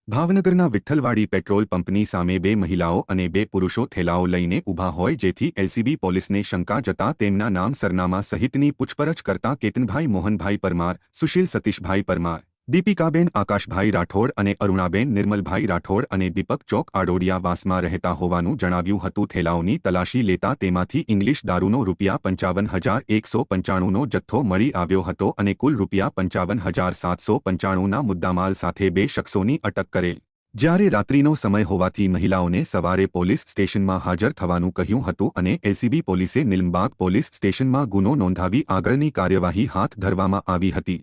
ભાવનગરના વિઠ્ઠલવાડી પેટ્રોલ પંપની સામે બે મહિલાઓ અને બે પુરુષો થેલાઓ લઈને ઊભા હોય જેથી એલસીબી પોલીસને શંકા જતા તેમના નામ સરનામા સહિતની પૂછપરછ કરતા કેતનભાઈ મોહનભાઈ પરમાર, સુશીલ સતીશભાઈ પરમાર, દીપિકાબેન આકાશભાઈ રાઠોડ અને અરુણાબેન નિર્મલભાઈ રાઠોડ અને દીપક ચોક આડોડિયા વાસમાં રહેતા હોવાનું જણાવ્યું હતું। થેલાઓની તલાશી લેતા તેમાંથી ઇંગ્લિશ દારૂનો ₹55,195નો જથ્થો મળી આવ્યો હતો અને કુલ ₹55,795ના મુદ્દામાલ સાથે બે શખ્સોની અટક કરેલ। જ્યારે રાત્રિનો સમય હોવાથી મહિલાઓને સવારે પોલીસ સ્ટેશનમાં હાજર થવાનું કહ્યું હતું અને એલસીબી પોલીસે નિલમબાગ પોલીસ સ્ટેશનમાં ગુનો નોંધાવી આગળની કાર્યવાહી હાથ ધરવામાં આવી હતી।